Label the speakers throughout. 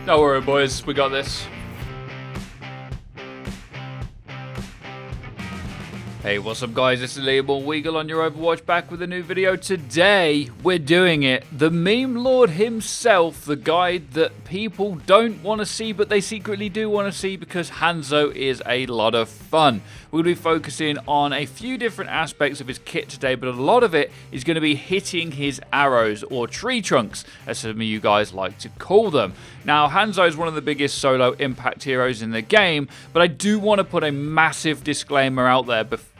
Speaker 1: Don't worry, boys. We got this. Hey, what's up guys, this is Leopold Weagle on Your Overwatch, back with a new video. Today, we're doing it. The meme lord himself, the guy that people don't want to see, but they secretly do want to see because Hanzo is a lot of fun. We'll be focusing on a few different aspects of his kit today, but a lot of it is going to be hitting his arrows, or tree trunks, as some of you guys like to call them. Now, Hanzo is one of the biggest solo impact heroes in the game, but I do want to put a massive disclaimer out there before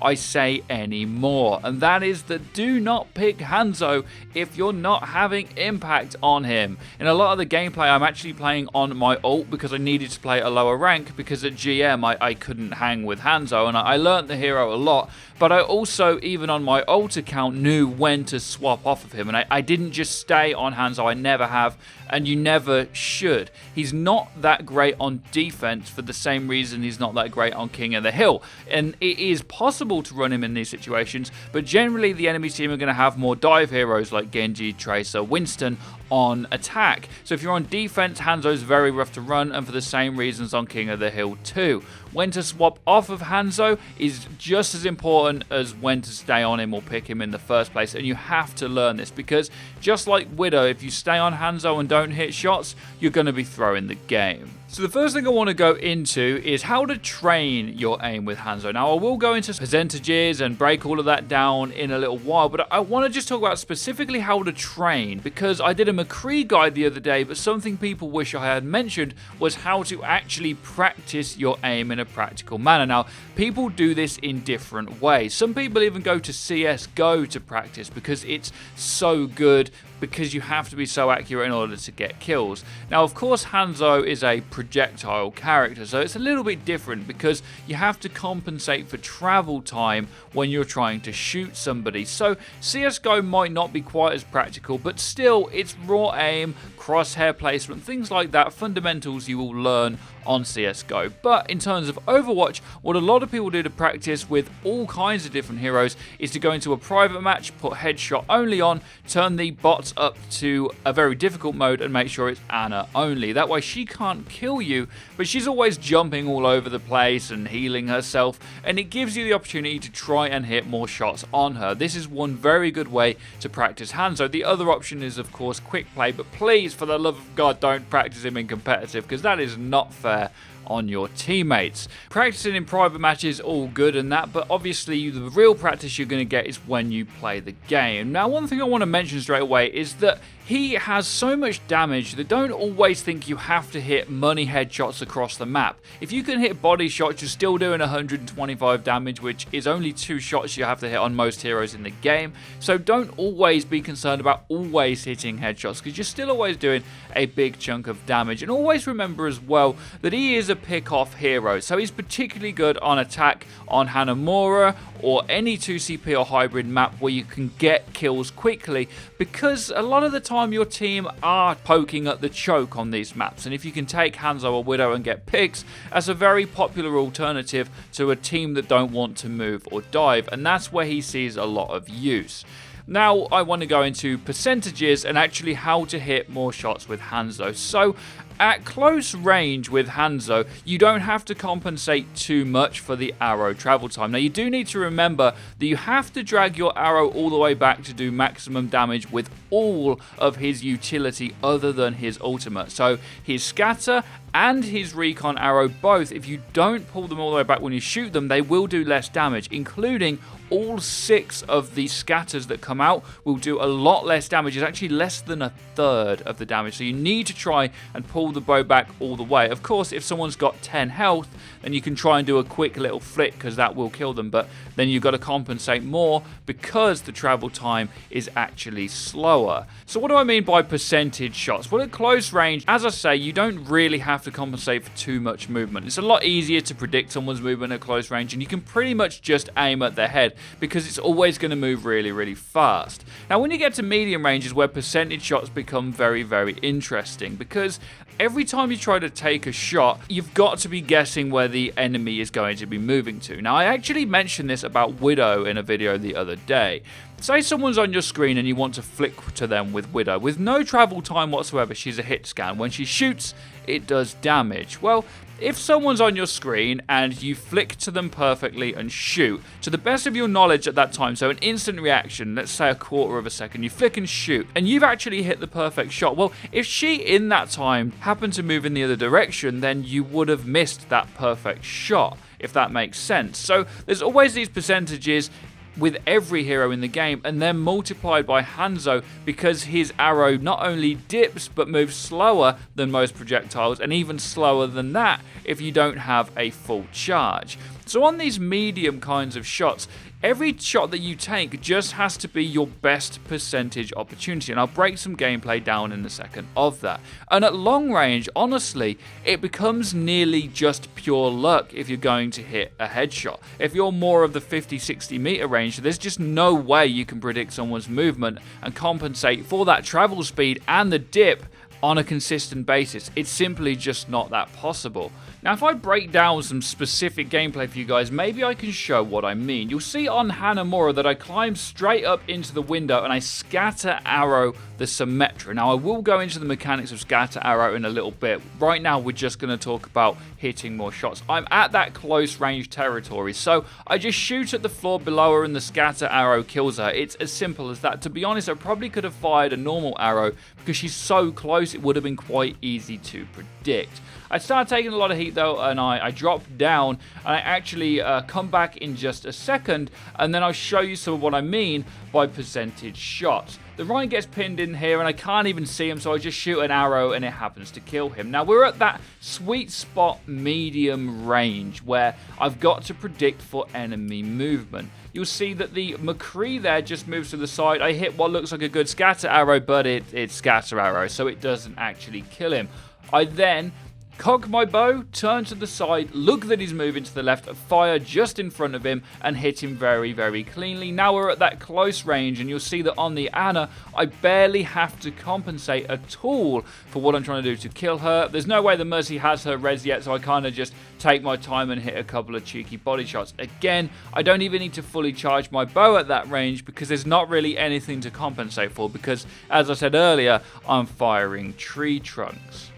Speaker 1: I say any more, and that is that do not pick Hanzo if you're not having impact on him. In a lot of the gameplay, I'm actually playing on my ult because I needed to play a lower rank, because at GM I couldn't hang with Hanzo, and I learned the hero a lot, but I also, even on my ult account, knew when to swap off of him, and I didn't just stay on Hanzo. I never have, and you never should. He's not that great on defense for the same reason he's not that great on King of the Hill, and it is possible to run him in these situations, but generally the enemy team are going to have more dive heroes like Genji, Tracer, Winston on attack. So if you're on defense, Hanzo's very rough to run, and for the same reasons on King of the Hill too. When to swap off of Hanzo is just as important as when to stay on him or pick him in the first place, and you have to learn this, because just like Widow, if you stay on Hanzo and don't hit shots, you're going to be throwing the game. So the first thing I want to go into is how to train your aim with Hanzo. Now, I will go into percentages and break all of that down in a little while, but I want to just talk about specifically how to train, because I did a McCree guide the other day, but something people wish I had mentioned was how to actually practice your aim in a practical manner. Now, people do this in different ways. Some people even go to CSGO to practice because it's so good, because you have to be so accurate in order to get kills. Now, of course, Hanzo is a projectile character, so it's a little bit different because you have to compensate for travel time when you're trying to shoot somebody. So CSGO might not be quite as practical, but still, it's raw aim, crosshair placement, things like that, fundamentals you will learn on CSGO. But in terms of Overwatch, what a lot of people do to practice with all kinds of different heroes is to go into a private match, put headshot only on, turn the bots up to a very difficult mode, and make sure it's Ana only. That way she can't kill you, but she's always jumping all over the place and healing herself, and it gives you the opportunity to try and hit more shots on her. This is one very good way to practice Hanzo. The other option is, of course, quick play, but please, for the love of God, don't practice him in competitive, because that is not fair on your teammates. Practicing in private matches, all good and that, but obviously the real practice you're going to get is when you play the game. Now, one thing I want to mention straight away is that he has so much damage that don't always think you have to hit money headshots across the map. If you can hit body shots, you're still doing 125 damage, which is only 2 shots you have to hit on most heroes in the game. So don't always be concerned about always hitting headshots, because you're still always doing a big chunk of damage. And always remember as well that he is a pick-off hero, so he's particularly good on attack on Hanamura or any 2CP or hybrid map where you can get kills quickly, because a lot of the time your team are poking at the choke on these maps, and if you can take Hanzo or Widow and get picks, that's a very popular alternative to a team that don't want to move or dive, and that's where he sees a lot of use. Now, I want to go into percentages and actually how to hit more shots with Hanzo. So, at close range with Hanzo, you don't have to compensate too much for the arrow travel time. Now, you do need to remember that you have to drag your arrow all the way back to do maximum damage with all of his utility other than his ultimate. So, his scatter and his recon arrow, both, if you don't pull them all the way back when you shoot them, they will do less damage, including all 6 of the scatters that come out will do a lot less damage. It's actually less than a third of the damage, so you need to try and pull the bow back all the way. Of course, if someone's got 10 health, then you can try and do a quick little flick, because that will kill them, but then you've got to compensate more because the travel time is actually slower. So what do I mean by percentage shots? Well, at close range, as I say, you don't really have to compensate for too much movement. It's a lot easier to predict someone's movement at close range, and you can pretty much just aim at their head, because it's always going to move really, really fast. Now, when you get to medium range is where percentage shots become very, very interesting, because every time you try to take a shot, you've got to be guessing where the enemy is going to be moving to. Now, I actually mentioned this about Widow in a video the other day. say someone's on your screen and you want to flick to them with Widow. With no travel time whatsoever, she's a hit scan. When she shoots, it does damage. Well, if someone's on your screen and you flick to them perfectly and shoot, to the best of your knowledge at that time, so an instant reaction, let's say a quarter of a second, you flick and shoot, and you've actually hit the perfect shot. Well, if she in that time happened to move in the other direction, then you would have missed that perfect shot, if that makes sense. So there's always these percentages with every hero in the game, and they're multiplied by Hanzo because his arrow not only dips but moves slower than most projectiles, and even slower than that if you don't have a full charge. So on these medium kinds of shots, every shot that you take just has to be your best percentage opportunity, and I'll break some gameplay down in a second of that. And at long range, honestly, it becomes nearly just pure luck if you're going to hit a headshot. If you're more of the 50-60 meter range, there's just no way you can predict someone's movement and compensate for that travel speed and the dip on a consistent basis. It's simply just not that possible. Now, if I break down some specific gameplay for you guys, maybe I can show what I mean. You'll see on Hanamura that I climb straight up into the window and I scatter arrow the Symmetra. Now, I will go into the mechanics of scatter arrow in a little bit. Right now, we're just going to talk about hitting more shots. I'm at that close range territory, so I just shoot at the floor below her and the scatter arrow kills her. It's as simple as that. To be honest, I probably could have fired a normal arrow because she's so close, it would have been quite easy to predict. I started taking a lot of heat though, and I dropped down, and I actually come back in just a second, and then I'll show you some of what I mean by percentage shots. The Ryan gets pinned in here, and I can't even see him, so I just shoot an arrow, and it happens to kill him. Now, we're at that sweet spot medium range, where I've got to predict for enemy movement. You'll see that the McCree there just moves to the side. I hit what looks like a good scatter arrow, but it's scatter arrow, so it doesn't actually kill him. I then cock my bow, turn to the side, look that he's moving to the left, fire just in front of him, and hit him very, very cleanly. Now we're at that close range, and you'll see that on the Ana, I barely have to compensate at all for what I'm trying to do to kill her. There's no way the Mercy has her res yet, so I kind of just take my time and hit a couple of cheeky body shots. Again, I don't even need to fully charge my bow at that range because there's not really anything to compensate for because, as I said earlier, I'm firing tree trunks.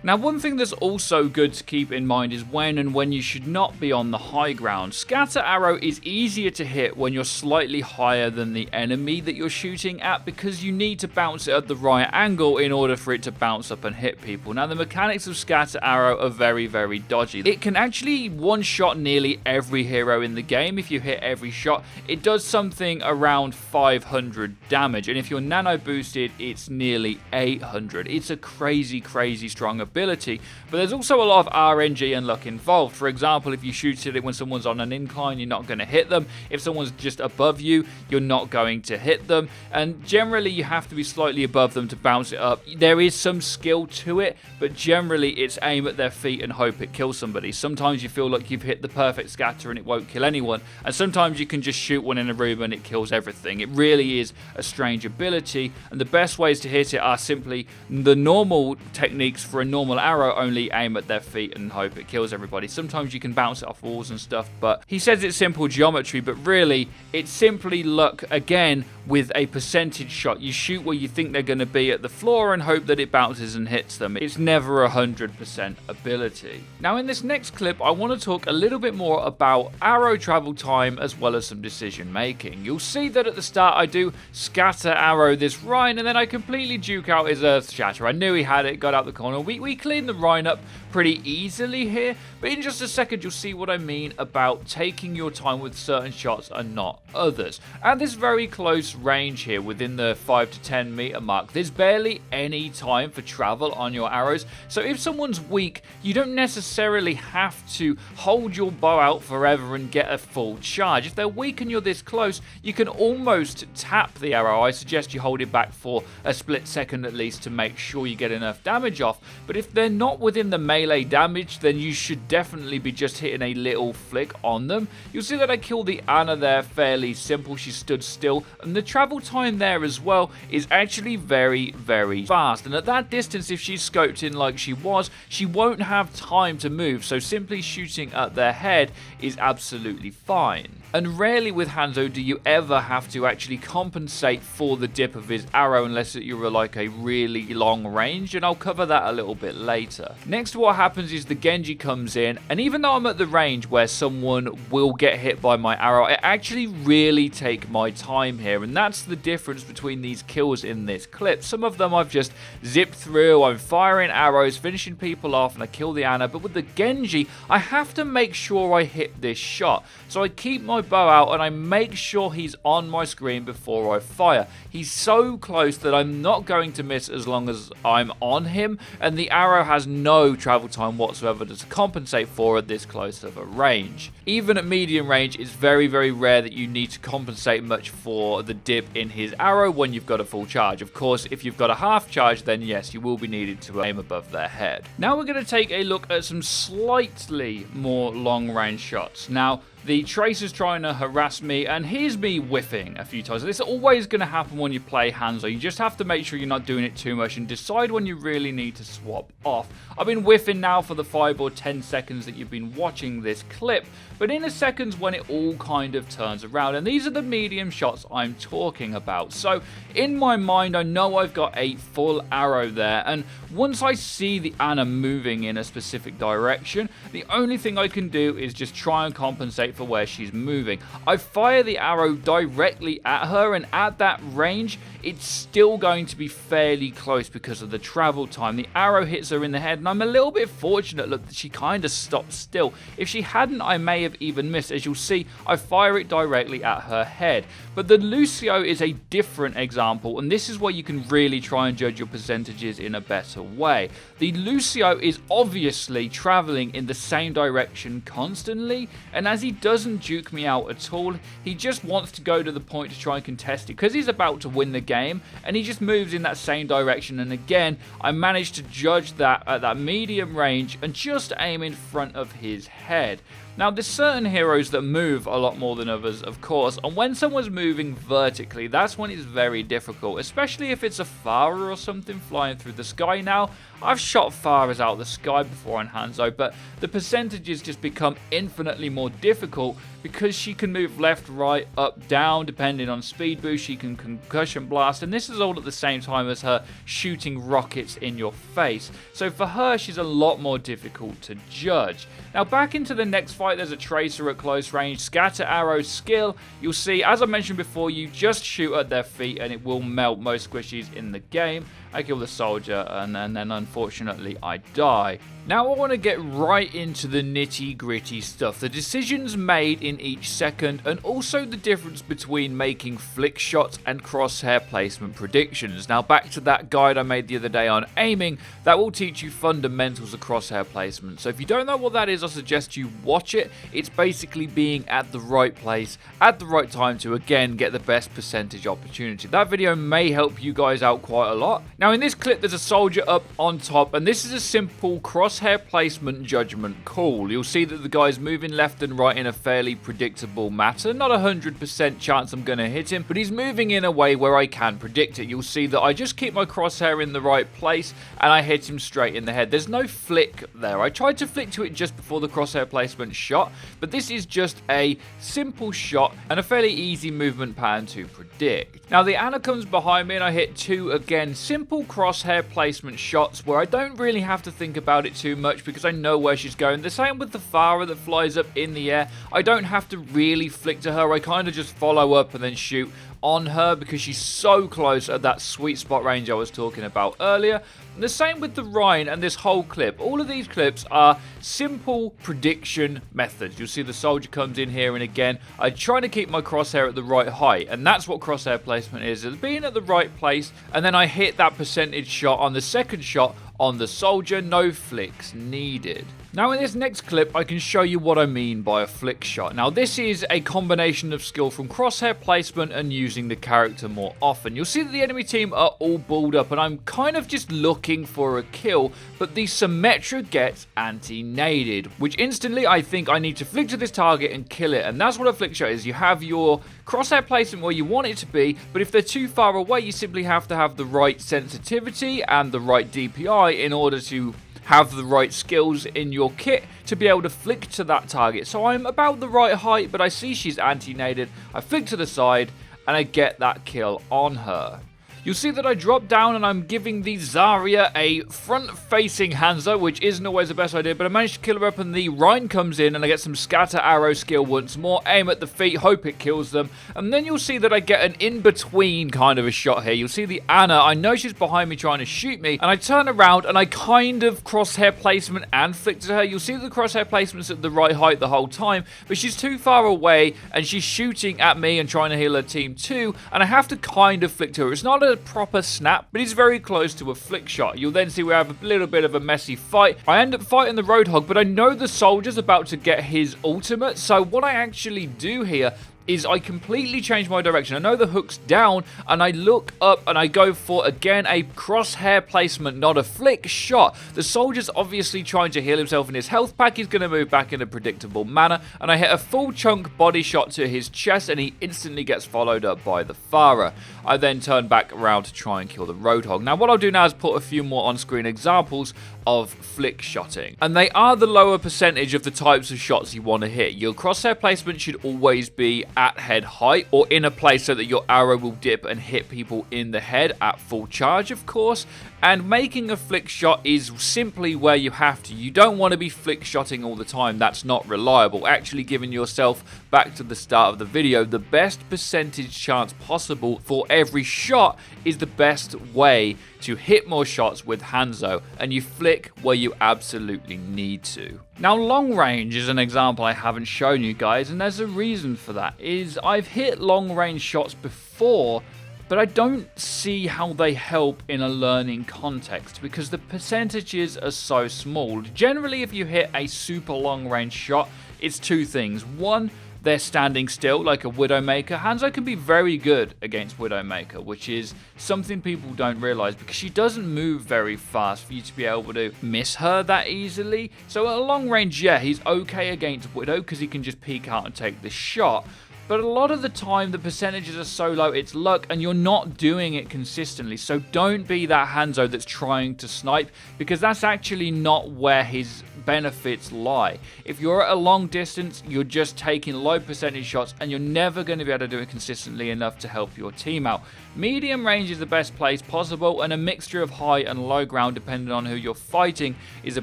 Speaker 1: Now, one thing that's also good to keep in mind is when and when you should not be on the high ground. Scatter arrow is easier to hit when you're slightly higher than the enemy that you're shooting at because you need to bounce it at the right angle in order for it to bounce up and hit people. Now, the mechanics of scatter arrow are very, very dodgy. It can actually one-shot nearly every hero in the game if you hit every shot. It does something around 500 damage, and if you're nano boosted, it's nearly 800. It's a crazy, crazy strong ability, but there's also a lot of RNG and luck involved. For example, if you shoot at it when someone's on an incline, you're not going to hit them. If someone's just above you, you're not going to hit them, and generally you have to be slightly above them to bounce it up. There is some skill to it, but generally it's aim at their feet and hope it kills somebody. Sometimes you feel like you've hit the perfect scatter and it won't kill anyone, and sometimes you can just shoot one in a room and it kills everything. It really is a strange ability, and the best ways to hit it are simply the normal techniques for a normal arrow, only aim at their feet and hope it kills everybody. Sometimes you can bounce it off walls and stuff, but he says it's simple geometry, but really it's simply luck again with a percentage shot. You shoot where you think they're going to be at the floor and hope that it bounces and hits them. It's never 100% ability. Now, in this next clip, I want to talk a little bit more about arrow travel time as well as some decision making. You'll see that at the start I do scatter arrow this Rhine, and then I completely juke out his Earth Shatter. I knew he had it, got out the corner. We cleaned the Rhine up pretty easily here, but in just a second you'll see what I mean about taking your time with certain shots and not others. At this very close range here, within the 5 to 10 meter mark, there's barely any time for travel on your arrows, so if someone's weak, you don't necessarily have to hold your bow out forever and get a full charge. If they're weak and you're this close, you can almost tap the arrow. I suggest you hold it back for a split second at least to make sure you get enough damage off, but if they're not within the melee melee damage, then you should definitely be just hitting a little flick on them. You'll see that I killed the Ana there fairly simple. She stood still, and the travel time there as well is actually very, very fast. And at that distance, if she's scoped in like she was, she won't have time to move, so simply shooting at their head is absolutely fine. And rarely with Hanzo do you ever have to actually compensate for the dip of his arrow unless you're like a really long range, and I'll cover that a little bit later. Next, what happens is the Genji comes in, and even though I'm at the range where someone will get hit by my arrow, I actually really take my time here, and that's the difference between these kills in this clip. Some of them I've just zipped through, I'm firing arrows, finishing people off, and I kill the Ana, but with the Genji, I have to make sure I hit this shot. So I keep my bow out and I make sure he's on my screen before I fire. He's so close that I'm not going to miss as long as I'm on him, and the arrow has no travel time whatsoever to compensate for at this close of a range. Even at medium range, it's very, very rare that you need to compensate much for the dip in his arrow when you've got a full charge. Of course, if you've got a half charge, then yes, you will be needed to aim above their head. Now we're going to take a look at some slightly more long range shots. Now, the Tracer's trying to harass me, and here's me whiffing a few times. This is always going to happen when you play Hanzo. You just have to make sure you're not doing it too much and decide when you really need to swap off. I've been whiffing now for the 5 or 10 seconds that you've been watching this clip, but in a second's when it all kind of turns around, and these are the medium shots I'm talking about. So in my mind, I know I've got a full arrow there, and once I see the Ana moving in a specific direction, the only thing I can do is just try and compensate for where she's moving. I fire the arrow directly at her, and at that range, it's still going to be fairly close because of the travel time. The arrow hits her in the head, and I'm a little bit fortunate, look, that she kind of stopped still. If she hadn't, I may have even missed. As you'll see, I fire it directly at her head. But the Lucio is a different example, and this is where you can really try and judge your percentages in a better way. The Lucio is obviously traveling in the same direction constantly, and as he doesn't juke me out at all, he just wants to go to the point to try and contest it because he's about to win the game, and he just moves in that same direction. And again, I managed to judge that at that medium range and just aim in front of his head. Now, there's certain heroes that move a lot more than others, of course, and when someone's moving vertically, that's when it's very difficult, especially if it's a Pharah or something flying through the sky. Now, I've shot Pharahs out of the sky before on Hanzo, but the percentages just become infinitely more difficult because she can move left, right, up, down, depending on speed boost. She can concussion blast, and this is all at the same time as her shooting rockets in your face. So for her, she's a lot more difficult to judge. Now, back into the next fight, there's a Tracer at close range. Scatter arrow skill. You'll see, as I mentioned before, you just shoot at their feet and it will melt most squishies in the game. I kill the soldier, and then unfortunately I die. Now I want to get right into the nitty gritty stuff, the decisions made in each second, and also the difference between making flick shots and crosshair placement predictions. Now back to that guide I made the other day on aiming, that will teach you fundamentals of crosshair placement. So if you don't know what that is, I suggest you watch it. It's basically being at the right place at the right time to again get the best percentage opportunity. That video may help you guys out quite a lot. Now in this clip there's a soldier up on top, and this is a simple crosshair placement judgment call. You'll see that the guy's moving left and right in a fairly predictable manner. Not 100% chance I'm going to hit him, but he's moving in a way where I can predict it. You'll see that I just keep my crosshair in the right place and I hit him straight in the head. There's no flick there. I tried to flick to it just before the crosshair placement shot, but this is just a simple shot and a fairly easy movement pattern to predict. Now the Ana comes behind me and I hit two, again, simple crosshair placement shots where I don't really have to think about it too much because I know where she's going. The same with the Pharah that flies up in the air. I don't have to really flick to her. I kind of just follow up and then shoot on her because she's so close at that sweet spot range I was talking about earlier. And the same with the Rhine and this whole clip. All of these clips are simple prediction methods. You'll see the soldier comes in here, and again, I try to keep my crosshair at the right height, and that's what crosshair placement is. It's being at the right place, and then I hit that percentage shot on the second shot on the soldier. No flicks needed. Now in this next clip, I can show you what I mean by a flick shot. Now this is a combination of skill from Crosshair Placement and using the character more often. You'll see that the enemy team are all balled up and I'm kind of just looking for a kill, but the Symmetra gets anti-naded, which instantly I think I need to flick to this target and kill it. And that's what a flick shot is. You have your Crosshair Placement where you want it to be, but if they're too far away, you simply have to have the right sensitivity and the right DPI in order to have the right skills in your kit to be able to flick to that target. So I'm about the right height, but I see she's anti-naded. I flick to the side and I get that kill on her. You'll see that I drop down and I'm giving the Zarya a front-facing Hanzo, which isn't always the best idea, but I managed to kill her up and the Rhine comes in and I get some scatter arrow skill once more, aim at the feet, hope it kills them, and then you'll see that I get an in-between kind of a shot here. You'll see the Anna, I know she's behind me trying to shoot me, and I turn around and I kind of Crosshair Placement and flick to her. You'll see that the Crosshair Placement's at the right height the whole time, but she's too far away and she's shooting at me and trying to heal her team too, and I have to kind of flick to her. It's not a proper snap, but it's very close to a flick shot. You'll then see we have a little bit of a messy fight. I end up fighting the Roadhog, but I know the soldier's about to get his ultimate, so what I actually do here is I completely change my direction. I know the hook's down, and I look up and I go for, again, a Crosshair Placement, not a flick shot. The soldier's obviously trying to heal himself in his health pack. He's going to move back in a predictable manner, and I hit a full chunk body shot to his chest, and he instantly gets followed up by the Pharah. I then turn back around to try and kill the Roadhog. Now, what I'll do now is put a few more on-screen examples of flick shotting, and they are the lower percentage of the types of shots you want to hit. Your Crosshair Placement should always be at head height or in a place so that your arrow will dip and hit people in the head at full charge, of course. And making a flick shot is simply where you have to. You don't want to be flick shotting all the time. That's not reliable. Actually giving yourself, back to the start of the video, the best percentage chance possible for every shot is the best way to hit more shots with Hanzo, and you flick where you absolutely need to. Now, long range is an example I haven't shown you guys, and there's a reason for that. Is I've hit long range shots before, but I don't see how they help in a learning context because the percentages are so small. Generally, if you hit a super long range shot, it's two things. One, they're standing still like a Widowmaker. Hanzo can be very good against Widowmaker, which is something people don't realize because she doesn't move very fast for you to be able to miss her that easily. So at a long range, yeah, he's okay against Widow because he can just peek out and take the shot. But a lot of the time, the percentages are so low, it's luck, and you're not doing it consistently. So don't be that Hanzo that's trying to snipe, because that's actually not where his benefits lie. If you're at a long distance, you're just taking low percentage shots, and you're never going to be able to do it consistently enough to help your team out. Medium range is the best place possible, and a mixture of high and low ground, depending on who you're fighting, is the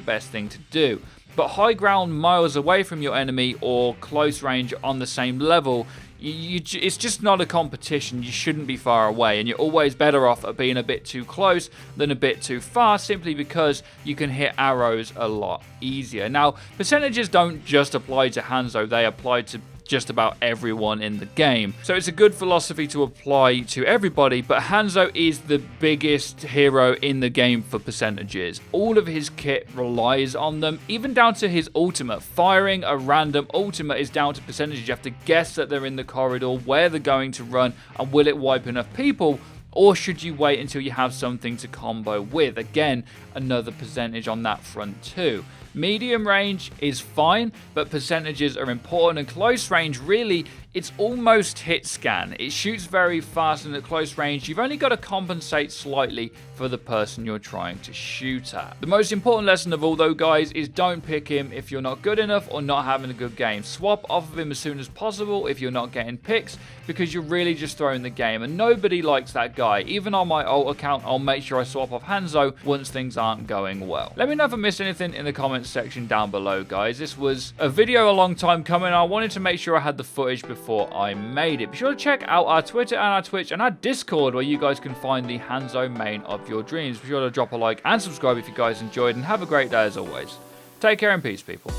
Speaker 1: best thing to do. But high ground miles away from your enemy or close range on the same level, it's just not a competition. You shouldn't be far away, and you're always better off at being a bit too close than a bit too far, simply because you can hit arrows a lot easier. Now, percentages don't just apply to Hanzo, they apply to just about everyone in the game. So it's a good philosophy to apply to everybody, but Hanzo is the biggest hero in the game for percentages. All of his kit relies on them, even down to his ultimate. Firing a random ultimate is down to percentages. You have to guess that they're in the corridor, where they're going to run, and will it wipe enough people? Or should you wait until you have something to combo with? Again, another percentage on that front too. Medium range is fine, but percentages are important, and close range, really, it's almost hit scan. It shoots very fast, and at close range, you've only got to compensate slightly for the person you're trying to shoot at. The most important lesson of all, though, guys, is don't pick him if you're not good enough or not having a good game. Swap off of him as soon as possible if you're not getting picks, because you're really just throwing the game, and nobody likes that guy. Even on my alt account, I'll make sure I swap off Hanzo once things aren't going well. Let me know if I missed anything in the comments section down below, guys. This was a video a long time coming. I wanted to make sure I had the footage before I made it. Be sure to check out our Twitter and our Twitch and our Discord, where you guys can find the Hanzo main of your dreams. Be sure to drop a like and subscribe if you guys enjoyed, and have a great day as always. Take care and peace, people.